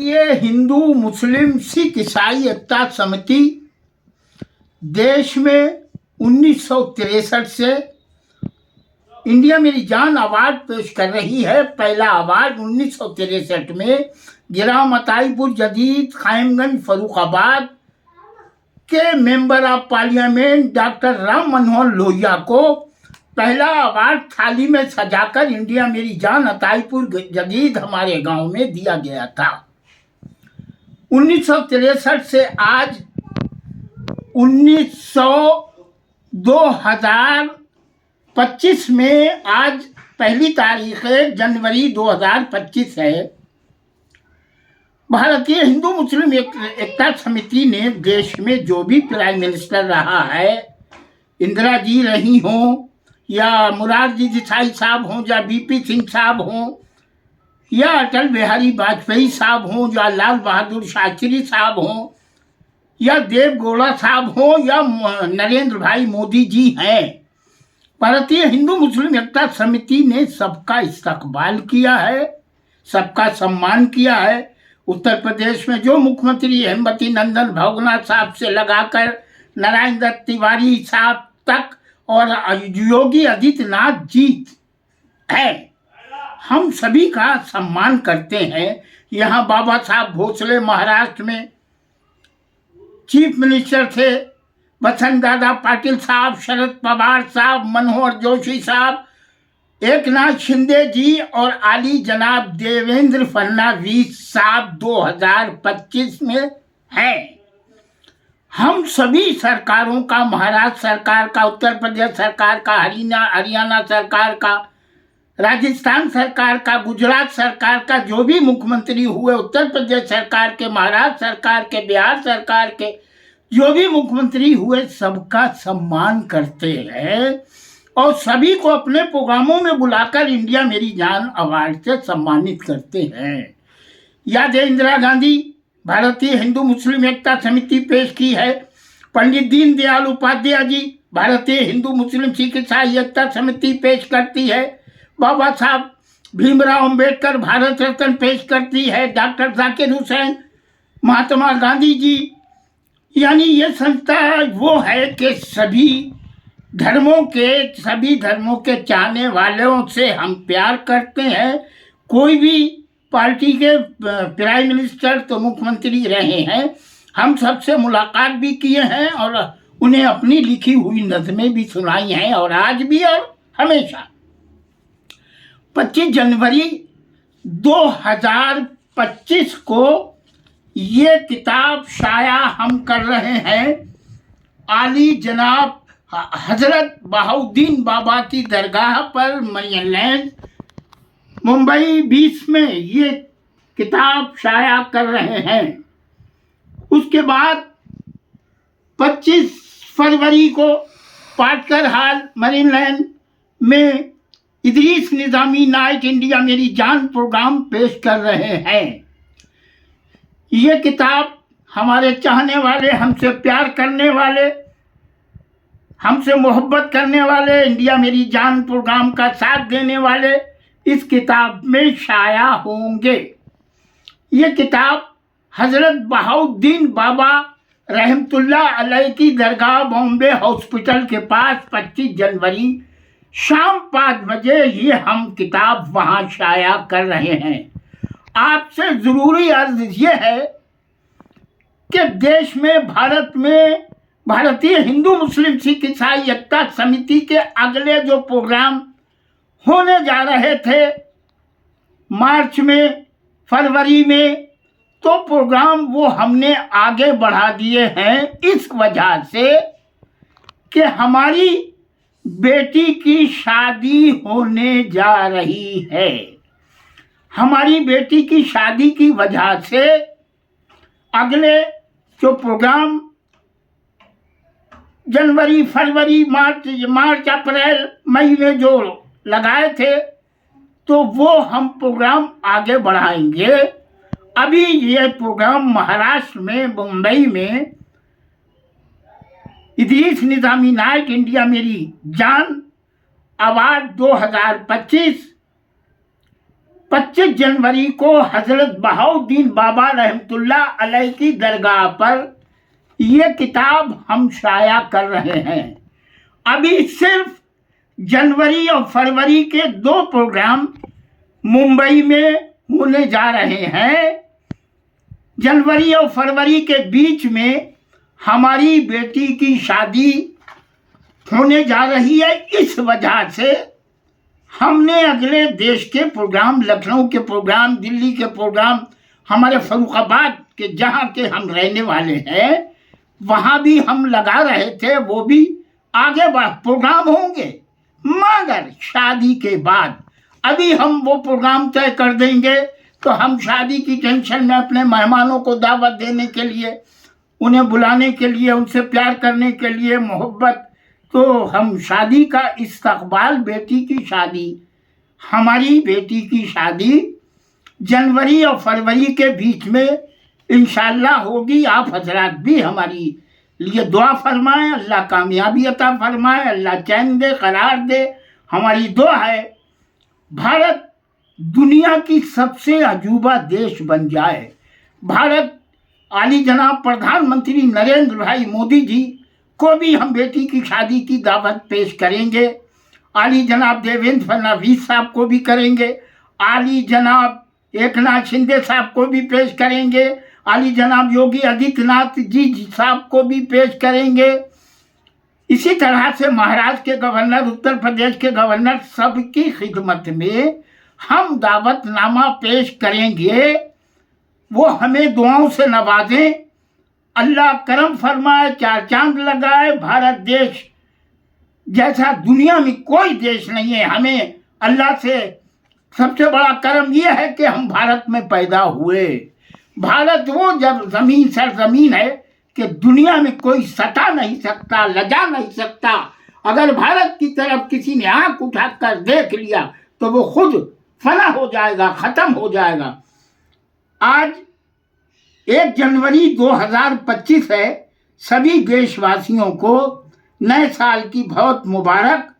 भारतीय हिंदू मुस्लिम सिख ईसाई एकता समिति देश में 1963 से इंडिया मेरी जान अवार्ड पेश कर रही है। पहला अवार्ड 1963 में गिराम अताईपुर जदीद कायमगंज फर्रुखाबाद के member of parliament doctor Ram Manohar Lohia को पहला अवार्ड थाली में सजाकर इंडिया मेरी जान अताईपुर जदीद हमारे गांव में दिया गया था। 1963 से आज 2025 में आज पहली तारीख है, जनवरी 2025 है। भारतीय हिंदू मुस्लिम एकता समिति ने देश में जो भी प्राइम मिनिस्टर रहा है, इंदिरा जी रही हों या मोरारजी देसाई साहब हों या बीपी सिंह साहब हों या अटल बिहारी वाजपेयी साहब हों या लाल बहादुर शास्त्री साहब हों या देव गौड़ा साहब हों या नरेंद्र भाई मोदी जी हैं, भारतीय हिंदू मुस्लिम एकता समिति ने सबका इस्तकबाल किया है, सबका सम्मान किया है। उत्तर प्रदेश में जो मुख्यमंत्री हेमवती नंदन भवगुना साहब से लगाकर नारायण दत्त तिवारी साहब तक और योगी आदित्यनाथ जी है, हम सभी का सम्मान करते हैं। यहाँ बाबा साहब भोसले महाराष्ट्र में चीफ मिनिस्टर थे, बसंत दादा पाटिल साहब, शरद पवार साहब, मनोहर जोशी साहब, एकनाथ शिंदे जी और आली जनाब देवेंद्र फडणवीस साहब 2025 में हैं। हम सभी सरकारों का, महाराष्ट्र सरकार का, उत्तर प्रदेश सरकार का, हरियाणा सरकार का, राजस्थान सरकार का, गुजरात सरकार का, जो भी मुख्यमंत्री हुए, उत्तर प्रदेश सरकार के, महाराष्ट्र सरकार के, बिहार सरकार के जो भी मुख्यमंत्री हुए, सबका सम्मान करते हैं और सभी को अपने प्रोग्रामों में बुलाकर इंडिया मेरी जान अवार्ड से सम्मानित करते हैं। याद है, इंदिरा गांधी भारतीय हिंदू मुस्लिम एकता समिति पेश की है। पंडित दीनदयाल उपाध्याय जी भारतीय हिंदू मुस्लिम सिख ईसाई एकता समिति पेश करती है। बाबा साहब भीमराव अंबेडकर भारत रत्न पेश करती है। डॉक्टर जाकिर हुसैन, महात्मा गांधी जी, यानी ये संस्था वो है कि सभी धर्मों के चाहने वालों से हम प्यार करते हैं। कोई भी पार्टी के प्राइम मिनिस्टर तो मुख्यमंत्री रहे हैं, हम सबसे मुलाकात भी किए हैं और उन्हें अपनी लिखी हुई नज़में भी सुनाई हैं और आज भी और हमेशा। 25 जनवरी 2025 को ये किताब शाया हम कर रहे हैं। आली जनाब हजरत बहाउद्दीन बाबा की दरगाह पर मरियम लैंड मुंबई 20 में ये किताब शाया कर रहे हैं। उसके बाद 25 फरवरी को पाटकर हाल मरीन लाइन में इदरीस निज़ामी नाइट इंडिया मेरी जान प्रोग्राम पेश कर रहे हैं। ये किताब हमारे चाहने वाले, हमसे प्यार करने वाले, हमसे मोहब्बत करने वाले, इंडिया मेरी जान प्रोग्राम का साथ देने वाले इस किताब में शाया होंगे। ये किताब हजरत बहाउद्दीन बाबा रहमतुल्लाह अलैह की दरगाह बॉम्बे हॉस्पिटल के पास 25 जनवरी शाम 5 बजे ये हम किताब वहाँ शाया कर रहे हैं। आपसे ज़रूरी अर्ज ये है कि देश में, भारत में भारतीय हिंदू मुस्लिम सिख ईसाई एकता समिति के अगले जो प्रोग्राम होने जा रहे थे मार्च में, फरवरी में, तो प्रोग्राम वो हमने आगे बढ़ा दिए हैं इस वजह से कि हमारी बेटी की शादी होने जा रही है। हमारी बेटी की शादी की वजह से अगले जो प्रोग्राम जनवरी, फरवरी, मार्च, अप्रैल, मई में जो लगाए थे, तो वो हम प्रोग्राम आगे बढ़ाएंगे। अभी ये प्रोग्राम महाराष्ट्र में, मुंबई में इदरीस निज़ामी नाइट इंडिया मेरी जान अवार्ड 2025 25 जनवरी को हजरत बहाउद्दीन बाबा रहमतुल्लाह अलैह की दरगाह पर ये किताब हम शाया कर रहे हैं। अभी सिर्फ जनवरी और फरवरी के 2 प्रोग्राम मुंबई में होने जा रहे हैं। जनवरी और फरवरी के बीच में हमारी बेटी की शादी होने जा रही है। इस वजह से हमने अगले देश के प्रोग्राम, लखनऊ के प्रोग्राम, दिल्ली के प्रोग्राम, हमारे फर्रुखाबाद के जहाँ के हम रहने वाले हैं वहाँ भी हम लगा रहे थे। वो भी आगे प्रोग्राम होंगे, मगर शादी के बाद अभी हम वो प्रोग्राम तय कर देंगे। तो हम शादी की टेंशन में अपने मेहमानों को दावत देने के लिए, उन्हें बुलाने के लिए, उनसे प्यार करने के लिए, मोहब्बत, तो हम शादी का इस्तकबाल, बेटी की शादी, हमारी बेटी की शादी जनवरी और फरवरी के बीच में इंशाअल्लाह होगी। आप हजरात भी हमारी लिए दुआ फरमाएं, अल्लाह कामयाबी अता फरमाए, अल्लाह चैन दे, करार दे। हमारी दुआ है भारत दुनिया की सबसे अजूबा देश बन जाए। भारत आली जनाब प्रधानमंत्री नरेंद्र भाई मोदी जी को भी हम बेटी की शादी की दावत पेश करेंगे। आली जनाब देवेंद्र फडणवीस साहब को भी करेंगे, आली जनाब एकनाथ शिंदे साहब को भी पेश करेंगे, आली जनाब योगी आदित्यनाथ जी साहब को भी पेश करेंगे। इसी तरह से महाराष्ट्र के गवर्नर, उत्तर प्रदेश के गवर्नर, सबकी खिदमत में हम दावतनामा पेश करेंगे। वो हमें दुआओं से नवाजें, अल्लाह करम फरमाए, 4 चांद लगाए। भारत देश जैसा दुनिया में कोई देश नहीं है। हमें अल्लाह से सबसे बड़ा करम यह है कि हम भारत में पैदा हुए। भारत वो जब जमीन सरजमीन है कि दुनिया में कोई सता नहीं सकता, लजा नहीं सकता। अगर भारत की तरफ किसी ने आंख उठाकर देख लिया तो वो खुद फना हो जाएगा, खत्म हो जाएगा। आज 1 जनवरी 2025 है। सभी देशवासियों को नए साल की बहुत मुबारक